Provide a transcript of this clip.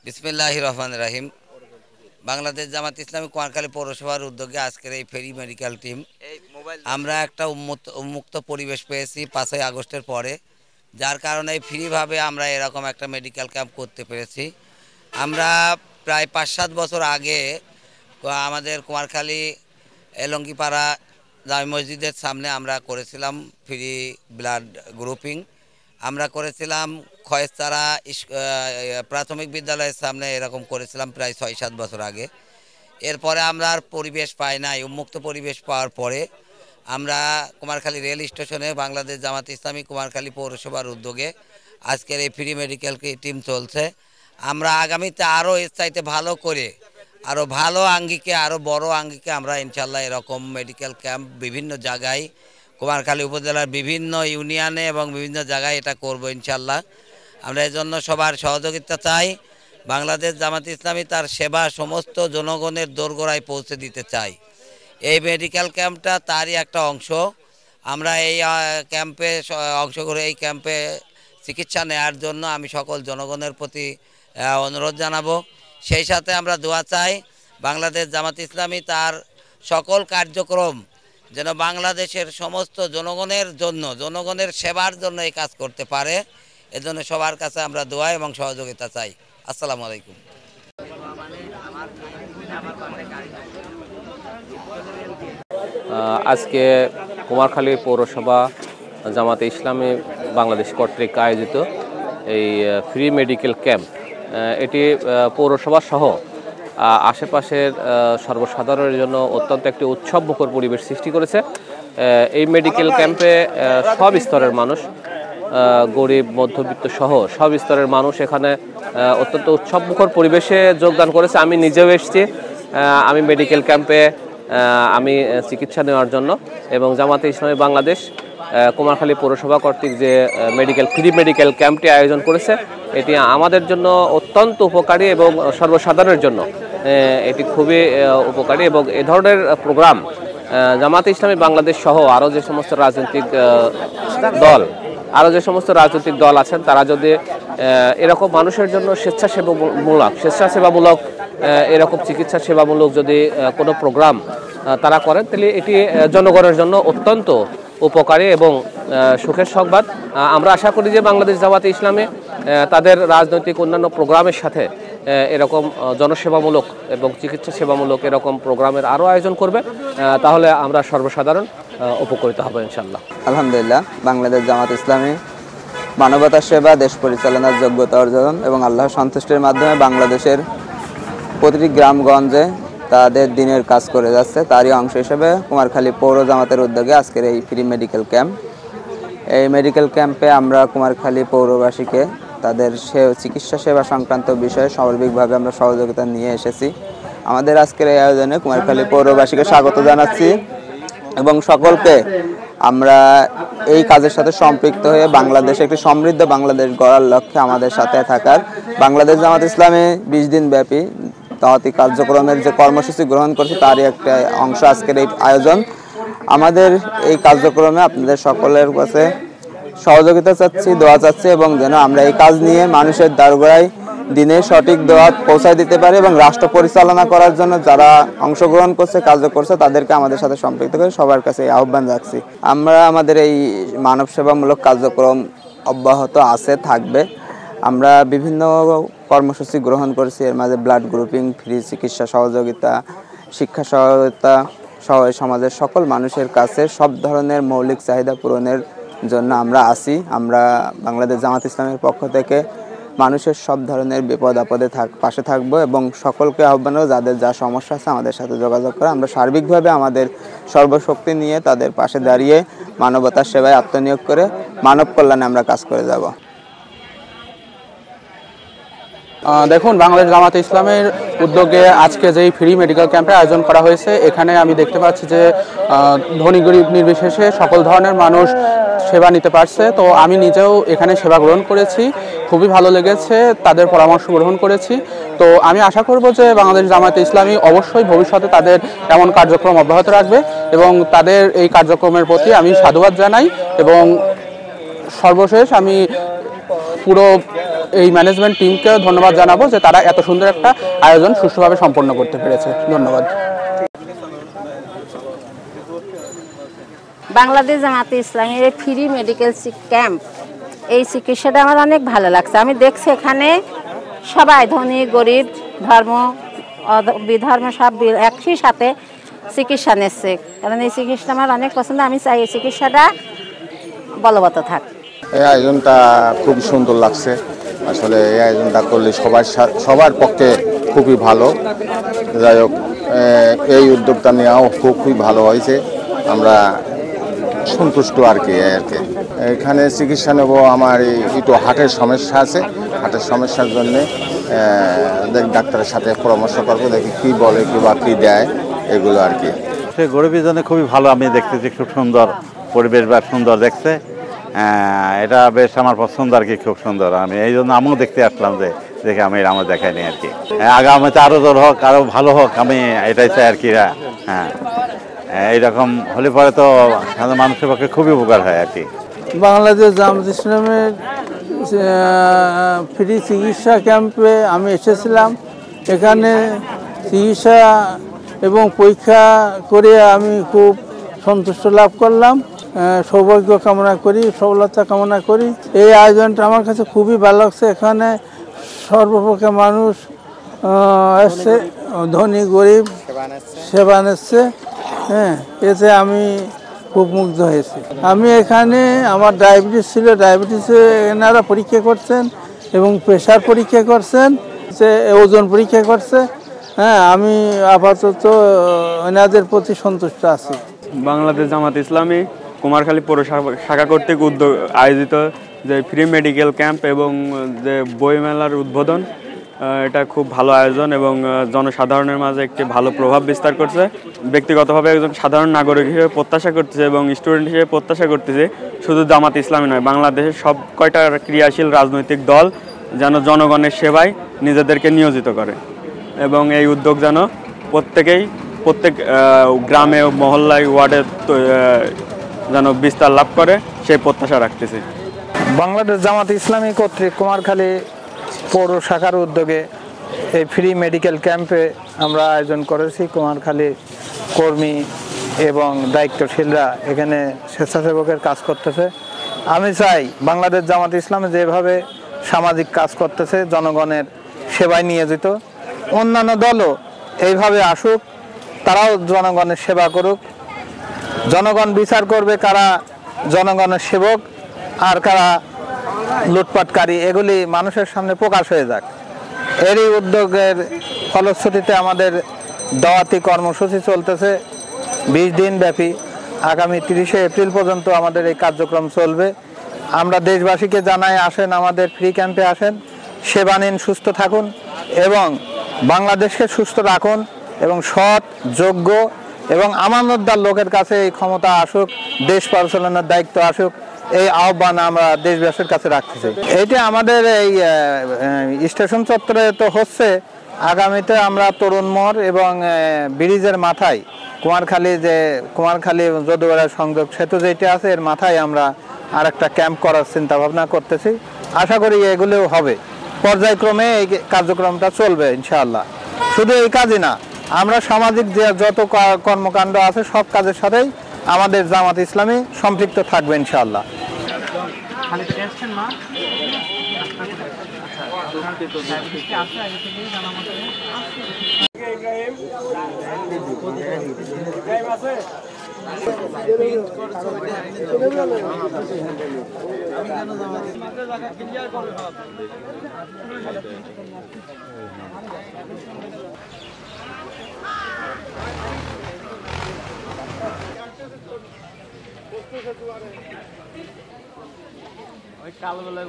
বিসমিল্লাহির রহমানির রহিম। বাংলাদেশ জামাত ইসলামী কুমারখালী পৌরসভার উদ্যোগে আজকের এই ফেরি মেডিকেল টিম আমরা একটা উন্মুক্ত পরিবেশ পেয়েছি 5ই আগস্টের পরে, যার কারণে ফ্রিভাবে আমরা এরকম একটা মেডিকেল ক্যাম্প করতে পেরেছি। আমরা প্রায় 5-7 বছর আগে আমাদের কুমারখালী এলঙ্গিপাড়া জামে মসজিদের সামনে আমরা করেছিলাম ফ্রি ব্লাড গ্রুপিং। আমরা করেছিলাম খয়েস্তারা প্রাথমিক বিদ্যালয়ের সামনে এরকম করেছিলাম প্রায় 6-7 বছর আগে। এরপরে আমরা আর পরিবেশ পাই নাই। উন্মুক্ত পরিবেশ পাওয়ার পরে আমরা কুমারখালী রেল স্টেশনে বাংলাদেশ জামাত ইসলামী কুমারখালী পৌরসভার উদ্যোগে আজকের এই ফ্রি মেডিকেল টিম চলছে। আমরা আগামীতে আরও এর চাইতে ভালো করে আরও ভালো আঙ্গিকে আরও বড় আঙ্গিকে আমরা ইনশাল্লাহ এরকম মেডিকেল ক্যাম্প বিভিন্ন জায়গায় কুমারখালী উপজেলার বিভিন্ন ইউনিয়নে এবং বিভিন্ন জায়গায় এটা করব ইনশাল্লাহ। আমরা এই জন্য সবার সহযোগিতা চাই। বাংলাদেশ জামাত ইসলামী তার সেবা সমস্ত জনগণের দোরগোড়ায় পৌঁছে দিতে চাই। এই মেডিকেল ক্যাম্পটা তারই একটা অংশ। আমরা এই ক্যাম্পে অংশ করে এই ক্যাম্পে চিকিৎসা নেওয়ার জন্য আমি সকল জনগণের প্রতি অনুরোধ জানাবো। সেই সাথে আমরা দোয়া চাই বাংলাদেশ জামাত ইসলামী তার সকল কার্যক্রম যেন বাংলাদেশের সমস্ত জনগণের জন্য, জনগণের সেবার জন্য এই কাজ করতে পারে। এজন্য সবার কাছে আমরা দোয়া এবং সহযোগিতা চাই। আসসালামু আলাইকুম। আজকে কুমারখালী পৌরসভা জামাতে ইসলামী বাংলাদেশ কর্তৃক আয়োজিত এই ফ্রি মেডিকেল ক্যাম্প, এটি পৌরসভা সহ আশেপাশের সর্বসাধারণের জন্য অত্যন্ত একটি উৎসবমুখর পরিবেশ সৃষ্টি করেছে। এই মেডিকেল ক্যাম্পে সব স্তরের মানুষ, গরিব মধ্যবিত্ত সহ সব স্তরের মানুষ এখানে অত্যন্ত উৎসবমুখর পরিবেশে যোগদান করেছে। আমি নিজেও এসেছি। আমি মেডিকেল ক্যাম্পে আমি চিকিৎসা নেওয়ার জন্য, এবং জামাতে ইসলামী বাংলাদেশ কুমারখালী পৌরসভা কর্তৃক যে ফ্রি মেডিকেল ক্যাম্পটি আয়োজন করেছে, এটি আমাদের জন্য অত্যন্ত উপকারী এবং সর্বসাধারণের জন্য এটি খুবই উপকারী। এবং এ ধরনের প্রোগ্রাম জামাতে ইসলামী বাংলাদেশ সহ আরও যে সমস্ত রাজনৈতিক দল আছেন, তারা যদি এরকম মানুষের জন্য স্বেচ্ছাসেবামূলক এরকম চিকিৎসা সেবামূলক যদি কোনো প্রোগ্রাম তারা করেন, তাহলে এটি জনগণের জন্য অত্যন্ত উপকারী এবং সুখের সংবাদ। আমরা আশা করি যে বাংলাদেশ জামাতে ইসলামী তাদের রাজনৈতিক অন্যান্য প্রোগ্রামের সাথে এরকম জনসেবামূলক এবং চিকিৎসা সেবামূলক এরকম প্রোগ্রামের আরও আয়োজন করবে, তাহলে আমরা সর্বসাধারণ উপকৃত হব ইনশাল্লাহ। আলহামদুলিল্লাহ, বাংলাদেশ জামাত ইসলামী মানবতার সেবা, দেশ পরিচালনার যোগ্যতা অর্জন এবং আল্লাহর সন্তুষ্টির মাধ্যমে বাংলাদেশের প্রতিটি গ্রামগঞ্জে তাদের দিনের কাজ করে যাচ্ছে। তারই অংশ হিসেবে কুমারখালী পৌর জামাতের উদ্যোগে আজকের এই ফ্রি মেডিকেল ক্যাম্প। এই মেডিকেল ক্যাম্পে আমরা কুমারখালী পৌরবাসীকে তাদের চিকিৎসা সেবা সংক্রান্ত বিষয়ে সার্বিকভাবে আমরা সহযোগিতা নিয়ে এসেছি। আমাদের আজকের এই আয়োজনে কুমারখালী পৌরবাসীকে স্বাগত জানাচ্ছি এবং সকলকে আমরা এই কাজের সাথে সম্পৃক্ত হয়ে বাংলাদেশে একটি সমৃদ্ধ বাংলাদেশ গড়ার লক্ষ্যে আমাদের সাথে থাকার, বাংলাদেশ জামাত ইসলামী 20 দিন ব্যাপী দাওয়াতি কার্যক্রমের যে কর্মসূচি গ্রহণ করছে, তারই একটা অংশ আজকের এই আয়োজন। আমাদের এই কার্যক্রমে আপনাদের সকলের কাছে সহযোগিতা চাচ্ছি, দোয়া চাচ্ছি, এবং যেন আমরা এই কাজ নিয়ে মানুষের দ্বারগোড়ায় দিনে সঠিক দোয়া পৌঁছায় দিতে পারি এবং রাষ্ট্র পরিচালনা করার জন্য যারা অংশগ্রহণ করছে, কাজ করছে, তাদেরকে আমাদের সাথে সম্পৃক্ত করে সবার কাছে আহ্বান রাখছি। আমরা আমাদের এই মানব সেবামূলক কার্যক্রম অব্যাহত আছে, থাকবে। আমরা বিভিন্ন কর্মসূচি গ্রহণ করেছি, এর মাঝে ব্লাড গ্রুপিং, ফ্রি চিকিৎসা সহযোগিতা, শিক্ষা সহায়তা সহ সমাজের সকল মানুষের কাছে সব ধরনের মৌলিক চাহিদা পূরণের জন্য আমরা আছি। আমরা বাংলাদেশ জামাত ইসলামের পক্ষ থেকে মানুষের সব ধরনের বিপদ আপদে পাশে থাকবো এবং সকলকে আহ্বান করব, যাদের যা সমস্যা আছে আমাদের সাথে যোগাযোগ করে। আমরা সার্বিকভাবে আমাদের সর্বশক্তি নিয়ে তাদের পাশে দাঁড়িয়ে মানবতার সেবায় আত্মনিয়োগ করে মানব কল্যাণে আমরা কাজ করে যাব। দেখুন, বাংলাদেশ জামাতে ইসলামের উদ্যোগে আজকে যেই ফ্রি মেডিকেল ক্যাম্পের আয়োজন করা হয়েছে, এখানে আমি দেখতে পাচ্ছি যে ধনী গরিব নির্বিশেষে সকল ধরনের মানুষ সেবা নিতে পারছে। তো আমি নিজেও এখানে সেবা গ্রহণ করেছি, খুবই ভালো লেগেছে, তাদের পরামর্শ গ্রহণ করেছি। তো আমি আশা করব যে বাংলাদেশ জামাতে ইসলামী অবশ্যই ভবিষ্যতে তাদের এমন কার্যক্রম অব্যাহত রাখবে এবং তাদের এই কার্যক্রমের প্রতি আমি সাধুবাদ জানাই। এবং সর্বশেষ আমি পুরো এই ম্যানেজমেন্ট টিমকেও ধন্যবাদ জানাবো যে তারা এত সুন্দর একটা আয়োজন সুষ্ঠুভাবে সম্পন্ন করতে পেরেছে। ধন্যবাদ। বাংলাদেশ জামাতে ইসলামের ফ্রি মেডিকেল ক্যাম্প, এই চিকিৎসাটা আমার অনেক ভালো লাগছে। আমি দেখছি এখানে সবাই ধনী গরিব ধর্ম বিধর্ম সব একই সাথে চিকিৎসা নিচ্ছে, কারণ এই চিকিৎসা আমার অনেক পছন্দ। আমি চাই এই চিকিৎসাটা বলবৎ থাক। এই আয়োজনটা খুব সুন্দর লাগছে। আসলে এই আয়োজনটা করলে সবার পক্ষে খুবই ভালো। যাই হোক, এই উদ্যোগটা নেওয়াও খুবই ভালো হয়েছে। আমরা সন্তুষ্ট আর কি। এখানে চিকিৎসা নেব, আমার একটু হার্টের সমস্যা আছে। হার্টের সমস্যার জন্যে ডাক্তারের সাথে পরামর্শ করবো, দেখি কী বলে বা কী দেয় এগুলো আর কি। সে গরিবের জন্য খুবই ভালো। আমি দেখতেছি খুব সুন্দর পরিবেশ বা সুন্দর দেখছে। এটা বেশ আমার পছন্দ আর কি, খুব সুন্দর। আমি এই জন্য আমিও দেখতে আসলাম, যে দেখে আমি আমার দেখাইনি আর কি। আগামীতে আরও জোর হোক, আরও ভালো হোক, আমি এটাই চাই আর কি। হ্যাঁ, এইরকম হলে পরে তো মানুষের পক্ষে খুবই উপকার হয় আর কি। বাংলাদেশ জামাত ইসলামের ফ্রি চিকিৎসা ক্যাম্পে আমি এসেছিলাম। এখানে চিকিৎসা এবং পরীক্ষা করে আমি খুব সন্তুষ্ট লাভ করলাম। সৌভাগ্য কামনা করি, সফলতা কামনা করি। এই আয়োজনটা আমার কাছে খুবই ভালো লাগছে। এখানে সর্বপ্রকার মানুষ এসছে, ধনী গরিব সেবা নিচ্ছে। হ্যাঁ, এতে আমি খুব মুগ্ধ হয়েছি। আমি এখানে আমার ডায়াবেটিস ছিল, ডায়াবেটিসে এনারা পরীক্ষা করছেন এবং প্রেশার পরীক্ষা করছেন, ওজন পরীক্ষা করছে। হ্যাঁ, আমি আপাতত এনাদের প্রতি সন্তুষ্ট আছি। বাংলাদেশ জামাত ইসলামী কুমারখালী পৌর শাখা কর্তৃক আয়োজিত যে ফ্রি মেডিকেল ক্যাম্প এবং যে বইমেলার উদ্বোধন, এটা খুব ভালো আয়োজন এবং জনসাধারণের মাঝে একটি ভালো প্রভাব বিস্তার করছে। ব্যক্তিগতভাবে একজন সাধারণ নাগরিক হিসেবে প্রত্যাশা করতেছে এবং স্টুডেন্ট হিসেবে প্রত্যাশা করতেছে, শুধু জামাত ইসলামী নয়, বাংলাদেশের সব কয়টা ক্রিয়াশীল রাজনৈতিক দল যেন জনগণের সেবায় নিজেদেরকে নিয়োজিত করে এবং এই উদ্যোগ যেন প্রত্যেক গ্রামে, মহল্লায়, ওয়ার্ডে যেন বিস্তার লাভ করে, সেই প্রত্যাশা রাখতেছি। বাংলাদেশ জামাত ইসলামী কর্তৃক কুমারখালী পৌর শাখার উদ্যোগে এই ফ্রি মেডিকেল ক্যাম্পে আমরা আয়োজন করেছি। কুমারখালী কর্মী এবং দায়িত্বশীলরা এখানে স্বেচ্ছাসেবকের কাজ করতেছে। আমি চাই বাংলাদেশ জামাত ইসলামে যেভাবে সামাজিক কাজ করতেছে, জনগণের সেবায় নিয়োজিত, অন্যান্য দলও এইভাবে আসুক, তারাও জনগণের সেবা করুক। জনগণ বিচার করবে কারা জনগণের সেবক আর কারা লুটপাটকারী, এগুলি মানুষের সামনে প্রকাশ হয়ে যাক। এরই উদ্যোগের ফলশ্রুতিতে আমাদের দাওয়াতি কর্মসূচি চলতেছে 20 দিন ব্যাপী। আগামী 30শে এপ্রিল পর্যন্ত আমাদের এই কার্যক্রম চলবে। আমরা দেশবাসীকে জানাই, আসেন আমাদের ফ্রি ক্যাম্পে আসেন, সেবা নিন, সুস্থ থাকুন এবং বাংলাদেশকে সুস্থ রাখুন এবং সৎ, যোগ্য এবং আমানতদার লোকের কাছে এই ক্ষমতা আসুক, দেশ পরিচালনার দায়িত্ব আসুক, এই আহ্বান আমরা দেশবাসীর কাছে রাখতেছি। এইটা আমাদের এই স্টেশন চত্বরে তো হচ্ছে। আগামীতে আমরা তরুণ মোড় এবং ব্রিজের মাথায় কুমারখালী যদুপাড়া সংযোগ সেতু যেটা আছে, এর মাথায় আমরা আর একটা ক্যাম্প করার চিন্তা ভাবনা করতেছি। আশা করি এগুলোও হবে, পর্যায়ক্রমে এই কার্যক্রমটা চলবে ইনশাআল্লাহ। শুধু এই কাজই না, আমরা সামাজিক যে যত কর্মকাণ্ড আছে সব কাজের সাথেই আমাদের জামাত ইসলামী সম্পৃক্ত থাকবে ইনশাআল্লাহ। কালো বেলায়